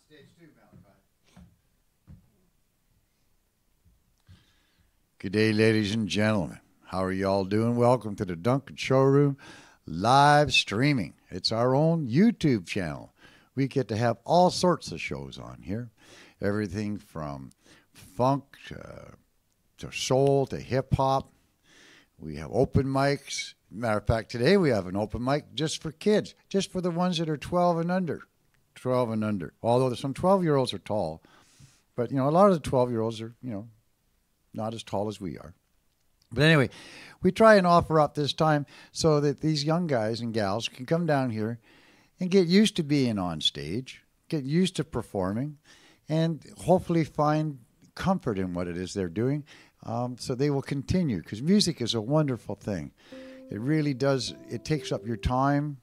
stage too, Malachi. Good day, ladies and gentlemen. How are you all doing? Welcome to the Duncan Showroom live streaming. It's our own YouTube channel. We get to have all sorts of shows on here. Everything from funk to soul to hip-hop. We have open mics. Matter of fact, today we have an open mic just for kids, just for the ones that are 12 and under. 12 and under. Although some 12-year-olds are tall. But, you know, a lot of the 12-year-olds are, you know, not as tall as we are. But anyway, we try and offer up this time so that these young guys and gals can come down here and get used to being on stage, get used to performing, and hopefully find comfort in what it is they're doing, so they will continue, because music is a wonderful thing. It really does. It takes up your time.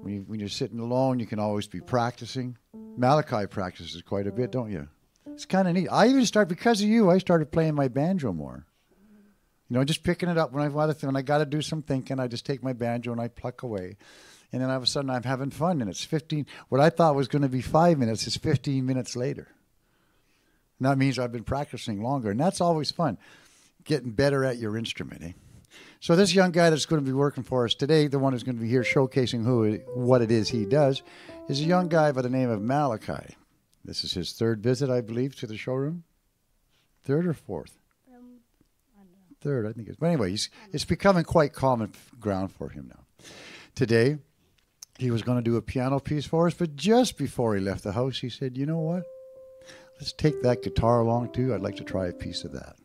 When you're sitting alone, you can always be practicing. Malachi practices quite a bit, don't you? It's kind of neat. I even because of you, I started playing my banjo more. You know, just picking it up when I got to do some thinking, I just take my banjo and I pluck away. And then all of a sudden I'm having fun, and it's 15. What I thought was going to be 5 minutes is 15 minutes later. And that means I've been practicing longer, and that's always fun, getting better at your instrument, eh? So this young guy that's going to be working for us today, the one who's going to be here showcasing what it is he does, is a young guy by the name of Malachi. This is his third visit, I believe, to the showroom. Third or fourth? I don't know. Third, I think it's. But anyway, it's becoming quite common ground for him now. Today, he was going to do a piano piece for us, but just before he left the house, he said, you know what? Let's take that guitar along, too. I'd like to try a piece of that.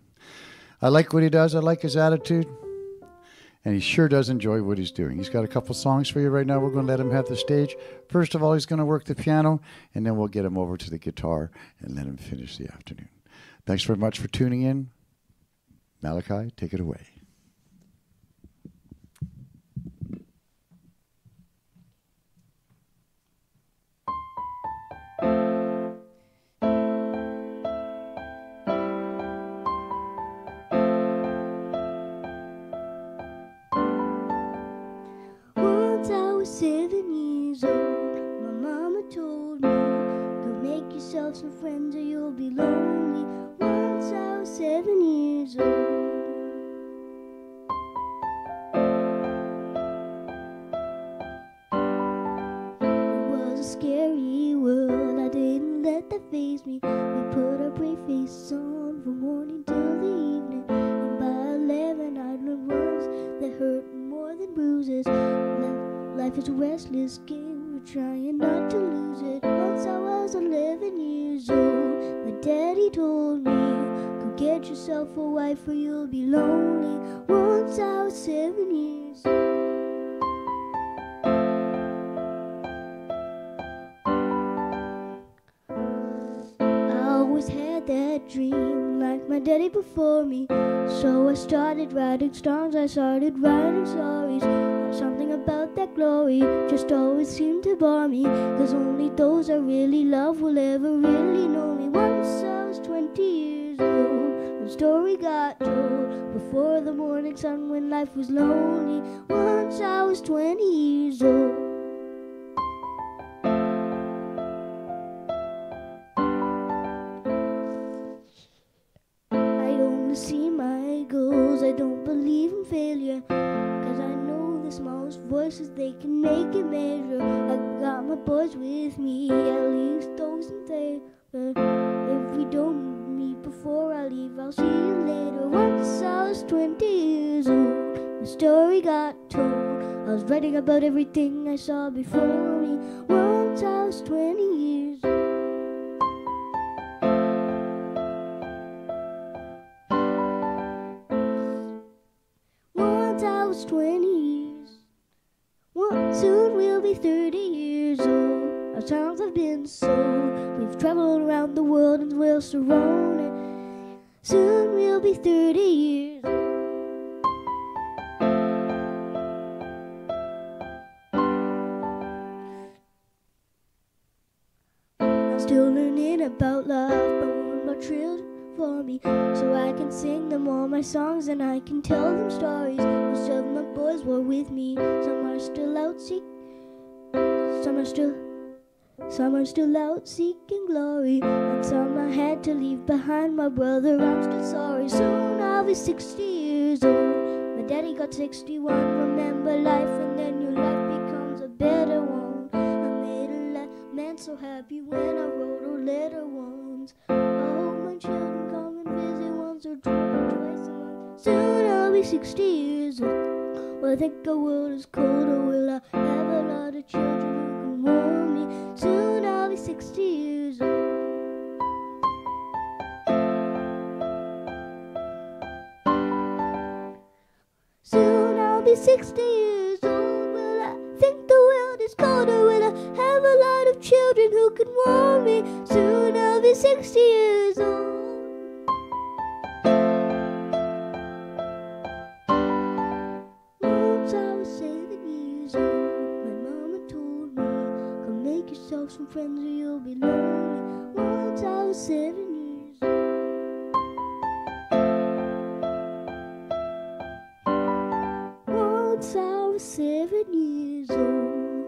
I like what he does. I like his attitude. And he sure does enjoy what he's doing. He's got a couple songs for you right now. We're going to let him have the stage. First of all, he's going to work the piano, and then we'll get him over to the guitar and let him finish the afternoon. Thanks very much for tuning in. Malachi, take it away. Some friends or you'll be lonely. Once I was 7 years old. It was a scary world. I didn't let that faze me. We put our brave faces on from morning till the evening, and by 11 I'd learned words that hurt more than bruises. Life is a restless game. We're trying not to lose it. Once I was 11 years old. My daddy told me, go get yourself a wife or you'll be lonely. Once I was 7 years old. I always had that dream like my daddy before me. So I started writing songs, I started writing stories. Something about that glory just always seemed to bore me, 'cause only those I really love will ever really know me. Once I was 20 years old, my story got told before the morning sun when life was lonely. Once I was 20 years old. I only see my goals, I don't believe in failure, 'cause I know the smallest voices, they can make it measure. I got my boys with me, at least those in there. But if we don't meet before I leave, I'll see you later. Once I was 20 years old, my story got told. I was writing about everything I saw before me. Once I was 20 years old. Once I was 20 years. Soon we'll be 30 years old. Our songs have been sold. We've traveled around the world and we're surrounded. Soon we'll be 30 years old. I'm still learning about love, but one more children for me, so I can sing them all my songs and I can tell them stories. Most of my boys were with me. Some are still out seeking, some are still Some are still out seeking glory, and some I had to leave behind. My brother, I'm still sorry. Soon I'll be 60 years old. My daddy got 61. Remember life, and then your life becomes a better one. I made a man so happy when I wrote a letter once. I hope my children come and visit once or twice a month. Soon I'll be 60 years old. Well, I think the world is colder. Will I have a lot of children who can warm me? Soon I'll be 60 years old. Soon I'll be 60 years old. Will I think the world is colder? Will I have a lot of children who can warm me? Soon I'll be 60 years old. Once I was 7 years old, my mama told me, come make yourself some friends or you'll be lonely. Once I was 7 years old. Once I was 7 years old.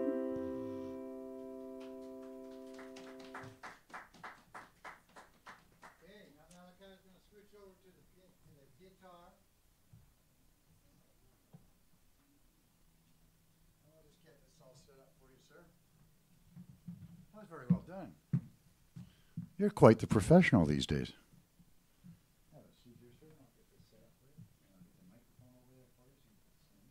Okay, now Malachi's going to switch over to the guitar. I'll just get this all set up for you, sir. That was very well done. You're quite the professional these days. Have a seat here, sir. I'll get this set up for you. I'll get the microphone over there for you so you can sing.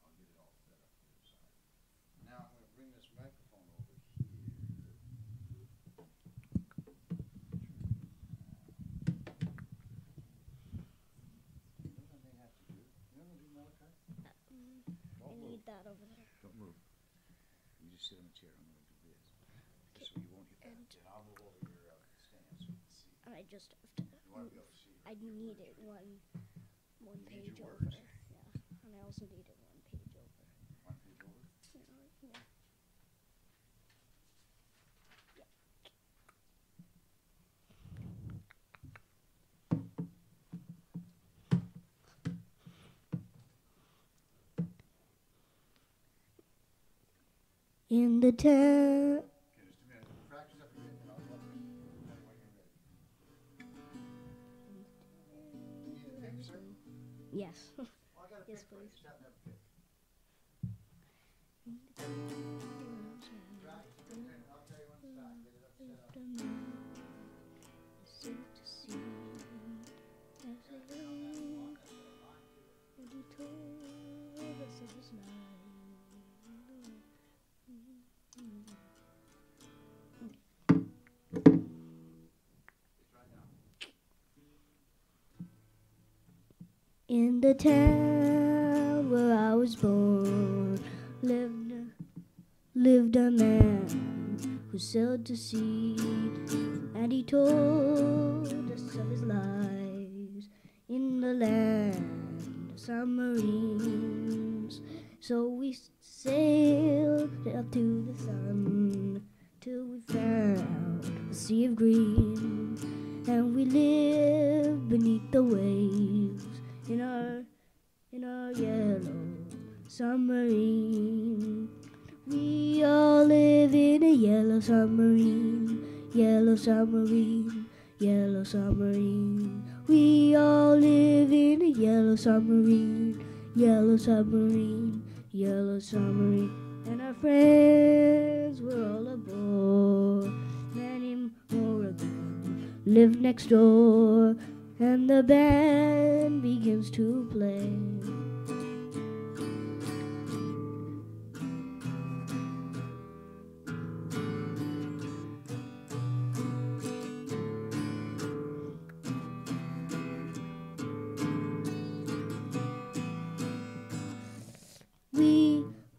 I'll get it all set up for you. Now I'm going to bring this microphone over here. You know what I may have to do? You know what I'm going to do, Malachi? I need that over there. Don't move. You just sit on the chair. I'm going to do this. Just so you won't hit that. And I'll move over your stand so you can see. And I just have to. You want to be able to see. I need it one You need page your over. words. Yeah, and I also need it one page over. One page over. Yeah. In the town. Okay, just a minute. Practice up a bit and I'll tell you when you're ready. You need a pick, sir? Yes. Well, I got a Yes, pick for you. please. Just happen to have a pick. Practice a bit and I'll tell you when to stop. Get it up, set up. To see as a young, and he told us of his life. In the town where I was born lived a man who sailed to sea, and he told us of his lives in the land of submarines. So we sailed up to the sun till we found a sea of green, and we lived beneath the waves in our yellow submarine. We all live in a yellow submarine, yellow submarine, yellow submarine. We all live in a yellow submarine, yellow submarine, yellow submarine. And our friends were all aboard. Many more of them live next door, and the band begins to play.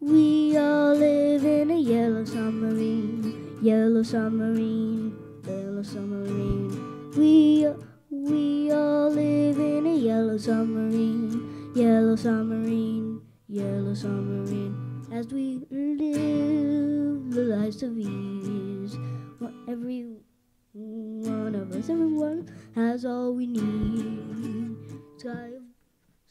We all live in a yellow submarine, yellow submarine, yellow submarine. We all live in a yellow submarine, yellow submarine, yellow submarine. As we live the lives of ease, every one of us, everyone has all we need.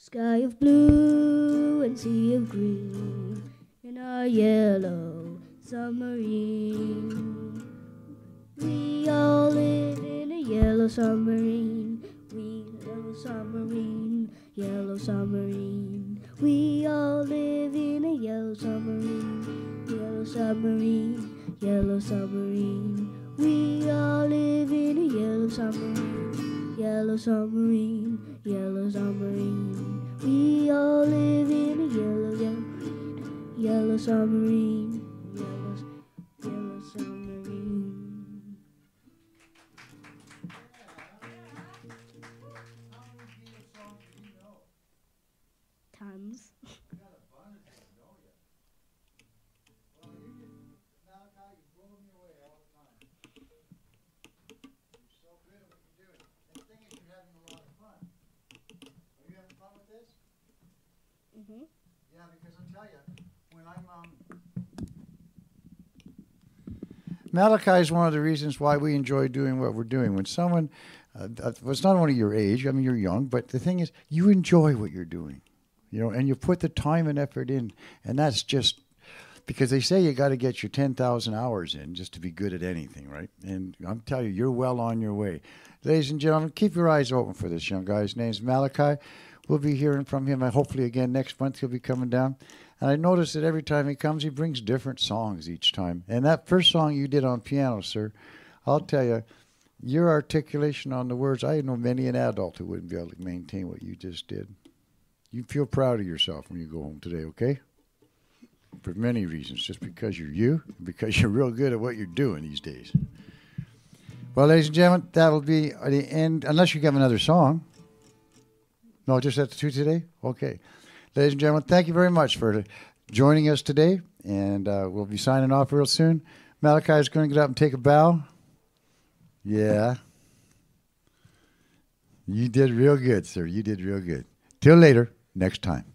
Sky of blue and sea of green in our yellow submarine. We all live in a yellow submarine. We yellow submarine, yellow submarine. We all live in a yellow submarine, yellow submarine, yellow submarine. We all live in a yellow submarine, yellow submarine, yellow submarine. We all live in a yellow submarine, yellow submarine. Tons. Mm-hmm. Yeah, because I'll tell you, when I'm Malachi is one of the reasons why we enjoy doing what we're doing. When someone, it's not only your age, I mean, you're young, but the thing is, you enjoy what you're doing, you know, and you put the time and effort in, and that's just because they say you got to get your 10,000 hours in just to be good at anything, right? And I'm telling you, you're well on your way. Ladies and gentlemen, keep your eyes open for this young guy. His name's Malachi. We'll be hearing from him, hopefully again next month. He'll be coming down. And I notice that every time he comes, he brings different songs each time. And that first song you did on piano, sir, I'll tell you, your articulation on the words, I know many an adult who wouldn't be able to maintain what you just did. You feel proud of yourself when you go home today, okay? For many reasons, just because you're you, because you're real good at what you're doing these days. Well, ladies and gentlemen, that'll be the end, unless you have another song. No, just at the two today? Okay. Ladies and gentlemen, thank you very much for joining us today, and we'll be signing off real soon. Malachi is going to get up and take a bow. Yeah. You did real good, sir. You did real good. Till later, next time.